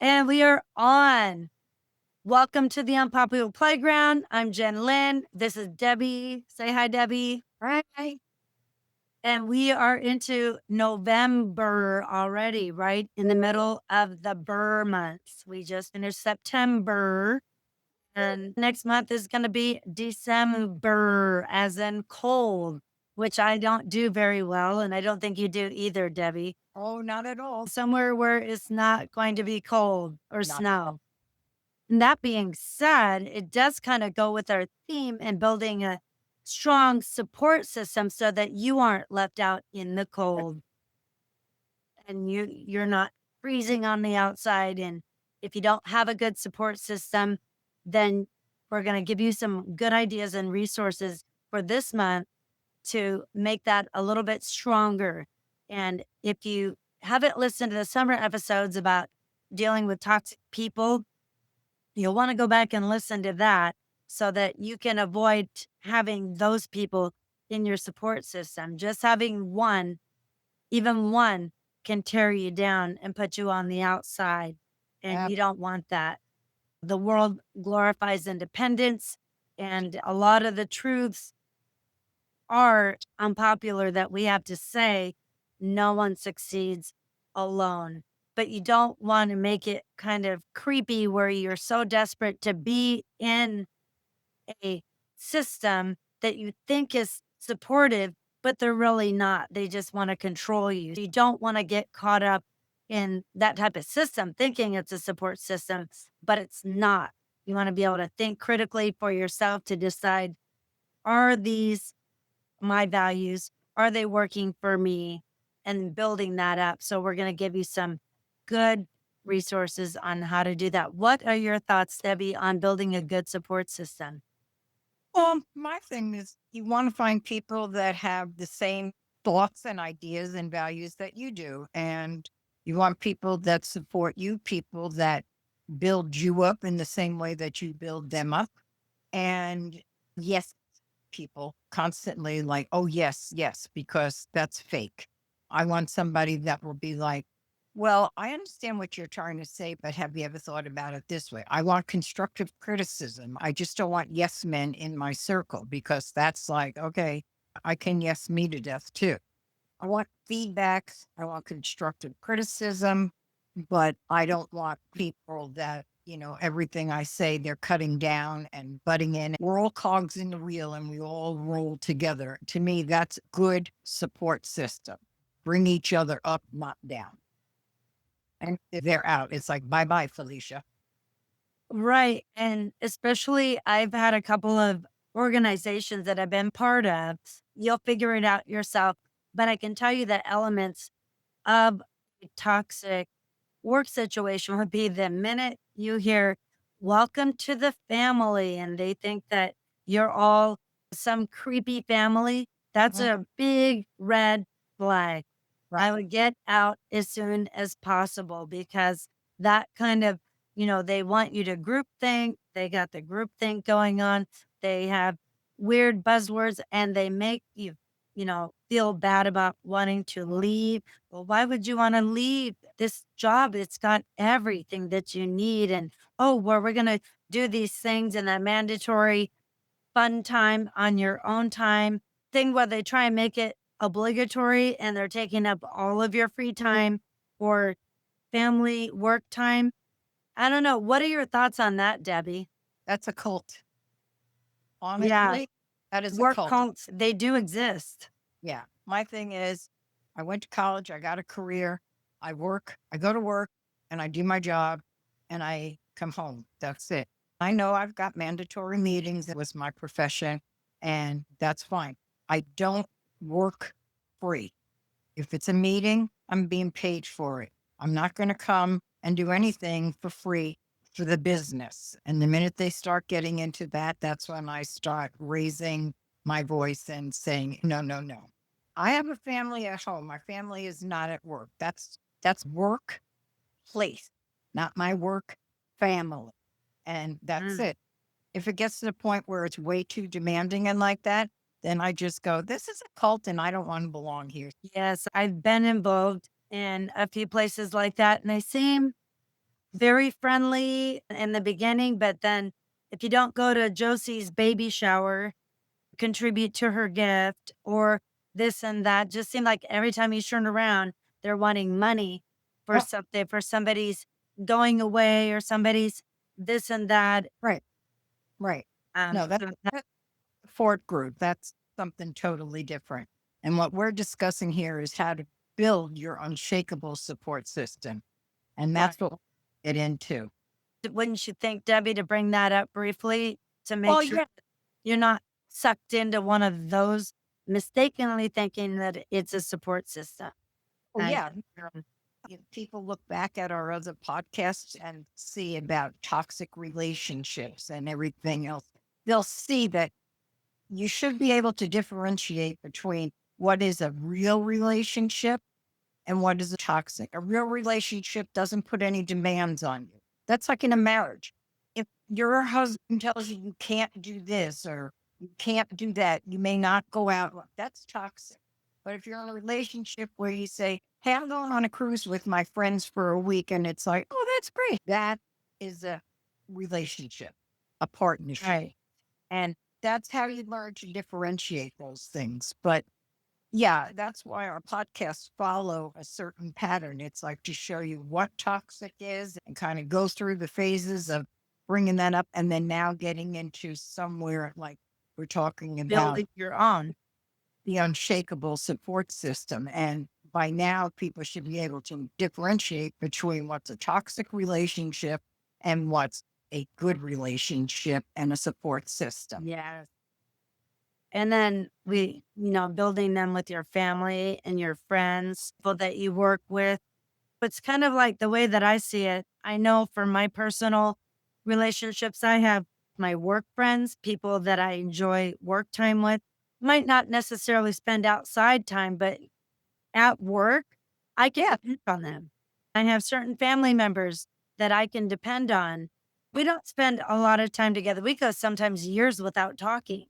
And we are on. Welcome to the Unpopular Playground. I'm Jenn Lin. This is Debbie. Say hi, Debbie. Right. And we are into November already, right? In the middle of the Burr months. We just finished September. And next month is going to be December, as in cold, which I don't do very well. And I don't think you do either, Debbie. Oh, not at all. Somewhere where it's not going to be cold or Not snow. And that being said, it does kind of go with our theme and building a strong support system so that you aren't left out in the cold and you're not freezing on the outside. And if you don't have a good support system, then we're going to give you some good ideas and resources for this month to make that a little bit stronger. And if you haven't listened to the summer episodes about dealing with toxic people, you'll want to go back and listen to that so that you can avoid having those people in your support system. Just having one, even one, can tear you down and put you on the outside. And ab- you don't want that. The world glorifies independence, and a lot of the truths are unpopular that we have to say. No one succeeds alone. But you don't want to make it kind of creepy where you're so desperate to be in a system that you think is supportive, but they're really not. They just want to control you. You don't want to get caught up in that type of system thinking it's a support system, but it's not. You want to be able to think critically for yourself to decide, are these my values? Are they working for me? And building that up. So we're going to give you some good resources on how to do that. What are your thoughts, Debbie, on building a good support system? Well, my thing is you want to find people that have the same thoughts and ideas and values that you do. And you want people that support you, people that build you up in the same way that you build them up. And yes, people constantly like, oh, yes, yes, because that's fake. I want somebody that will be like, well, I understand what you're trying to say, but have you ever thought about it this way? I want constructive criticism. I just don't want yes men in my circle because that's like, okay, I can yes me to death too. I want feedbacks. I want constructive criticism, but I don't want people that, everything I say, they're cutting down and butting in. We're all cogs in the wheel and we all roll together. To me, that's good support system. Bring each other up, not down. And if they're out, it's like, bye bye, Felicia. Right. And especially, I've had a couple of organizations that I've been part of. You'll figure it out yourself. But I can tell you that elements of a toxic work situation would be the minute you hear, welcome to the family, and they think that you're all some creepy family. That's Mhm. a big red flag. Right. I would get out as soon as possible because that kind of, they want you to group think. They got the group think going on. They have weird buzzwords and they make you, feel bad about wanting to leave. Well, why would you want to leave this job? It's got everything that you need. And oh, well, we're going to do these things in a mandatory fun time on your own time thing where they try and make it obligatory and they're taking up all of your free time or family work time. I don't know. What are your thoughts on that, Debbie? That's a cult. Yeah, Honestly, that is a work cult. cults, they do exist. Yeah. My thing is, I went to college, I got a career, I go to work and I do my job and I come home. That's it. I know I've got mandatory meetings. It was my profession and that's fine. I don't work free. If it's a meeting, I'm being paid for it. I'm not going to come and do anything for free for the business. And the minute they start getting into that, that's when I start raising my voice and saying, no, no, no. I have a family at home. My family is not at work. That's work place, not my work family. And that's Mm. it. If it gets to the point where it's way too demanding and like that, then I just go, this is a cult and I don't want to belong here. Yes, I've been involved in a few places like that, and they seem very friendly in the beginning, but then if you don't go to Josie's baby shower, contribute to her gift or this and that, just seemed like every time you turn around, they're wanting money for Yep. something, for somebody's going away or somebody's this and that. Right. Right. No, So that that's a support group. That's something totally different. And what we're discussing here is how to build your unshakable support system. And right. that's what we'll get into. Wouldn't you think, Debbie, to bring that up briefly to make Well, sure yeah. you're not sucked into one of those mistakenly thinking that it's a support system. Oh, And yeah. If people look back at our other podcasts and see about toxic relationships and everything else, they'll see that you should be able to differentiate between what is a real relationship and what is a toxic. A real relationship doesn't put any demands on you. That's like in a marriage. If your husband tells you you can't do this or you can't do that, you may not go out. Well, that's toxic. But if you're in a relationship where you say, "Hey, I'm going on a cruise with my friends for a week," and it's like, "Oh, that's great." That is a relationship, a partnership. right. And that's how you learn to differentiate those things. But yeah, that's why our podcasts follow a certain pattern. It's like to show you what toxic is and kind of go through the phases of bringing that up and then now getting into somewhere like we're talking about Building your own. the unshakable support system. And by now, people should be able to differentiate between what's a toxic relationship and what's a good relationship and a support system. Yes. And then building them with your family and your friends, people that you work with. It's kind of like the way that I see it. I know for my personal relationships, I have my work friends, people that I enjoy work time with. Might not necessarily spend outside time, but at work, I can Yeah, depend on them. I have certain family members that I can depend on. We don't spend a lot of time together. We go sometimes years without talking.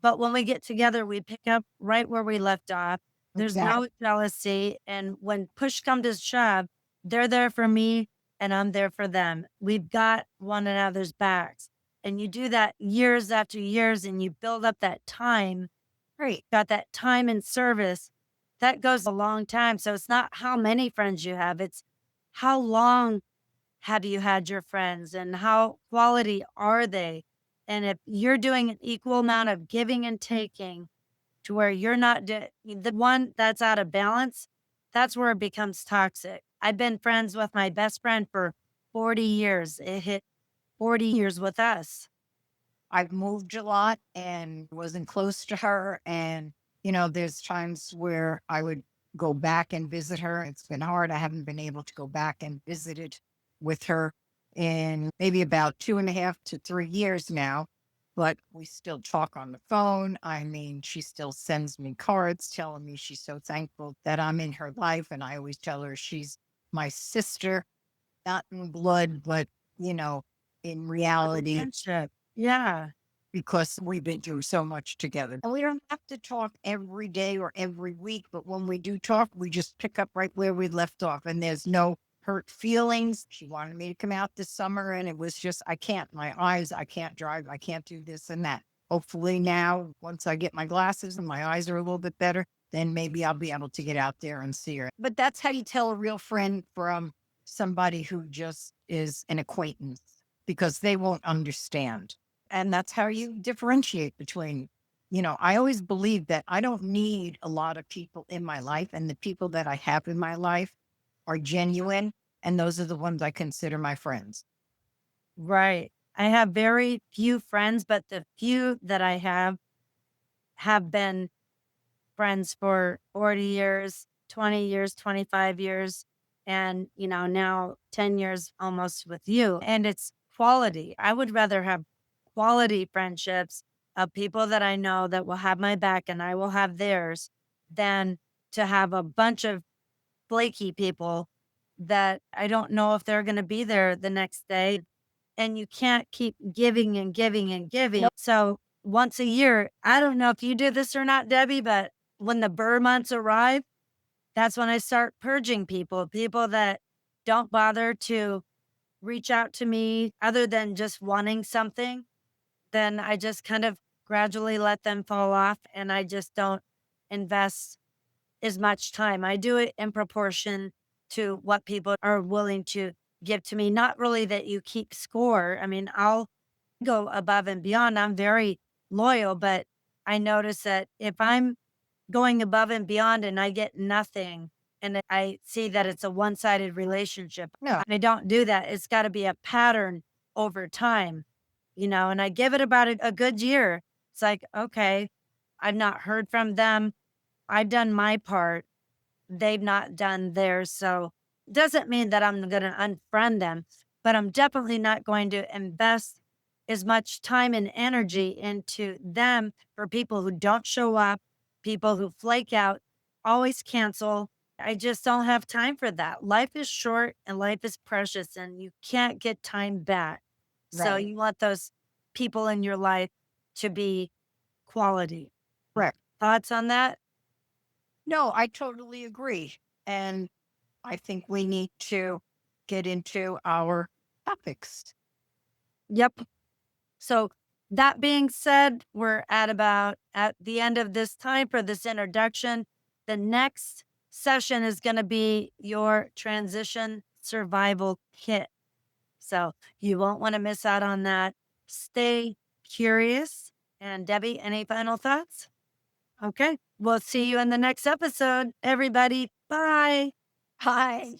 But when we get together, we pick up right where we left off. There's exactly. no jealousy. And when push comes to shove, they're there for me and I'm there for them. We've got one another's backs. And you do that years after years and you build up that time, Great. got that time and service. That goes a long time. So it's not how many friends you have, it's how long have you had your friends and how quality are they? And if you're doing an equal amount of giving and taking to where you're not the one that's out of balance, that's where it becomes toxic. I've been friends with my best friend for 40 years. It hit 40 years with us. I've moved a lot and wasn't close to her. And, there's times where I would go back and visit her. It's been hard. I haven't been able to go back and visit it with her in maybe about 2.5 to 3 years now. But we still talk on the phone. I mean, she still sends me cards telling me she's so thankful that I'm in her life. And I always tell her she's my sister, not in blood, but, you know, in reality, Friendship. Yeah. because we've been through so much together. And we don't have to talk every day or every week, but when we do talk, we just pick up right where we left off. And there's no hurt feelings. She wanted me to come out this summer, and it was just, I can't, my eyes, I can't drive, I can't do this and that. Hopefully, now, once I get my glasses and my eyes are a little bit better, then maybe I'll be able to get out there and see her. But that's how you tell a real friend from somebody who just is an acquaintance because they won't understand. And that's how you differentiate between, I always believe that I don't need a lot of people in my life. And the people that I have in my life are genuine. And those are the ones I consider my friends. Right. I have very few friends, but the few that I have been friends for 40 years, 20 years, 25 years, and, now 10 years almost with you. And it's quality. I would rather have quality friendships of people that I know that will have my back and I will have theirs than to have a bunch of flaky people that I don't know if they're going to be there the next day. And you can't keep giving and giving and giving. Nope. So once a year, I don't know if you do this or not, Debbie, but when the burr months arrive, that's when I start purging people, people that don't bother to reach out to me other than just wanting something, then I just kind of gradually let them fall off and I just don't invest as much time. I do it in proportion to what people are willing to give to me. Not really that you keep score. I mean, I'll go above and beyond. I'm very loyal, but I notice that if I'm going above and beyond and I get nothing and I see that it's a one-sided relationship, No, I don't do that. It's got to be a pattern over time, and I give it about a good year. It's like, okay, I've not heard from them. I've done my part. They've not done theirs. So doesn't mean that I'm going to unfriend them, but I'm definitely not going to invest as much time and energy into them for people who don't show up, people who flake out, always cancel. I just don't have time for that. Life is short and life is precious and you can't get time back. So right. you want those people in your life to be quality. Correct. Thoughts on that? No, I totally agree. And I think we need to get into our topics. Yep. So that being said, we're at the end of this time for this introduction. The next session is going to be your transition survival kit. So you won't want to miss out on that. Stay curious. And Debbie, any final thoughts? Okay. We'll see you in the next episode, everybody. Bye. Hi.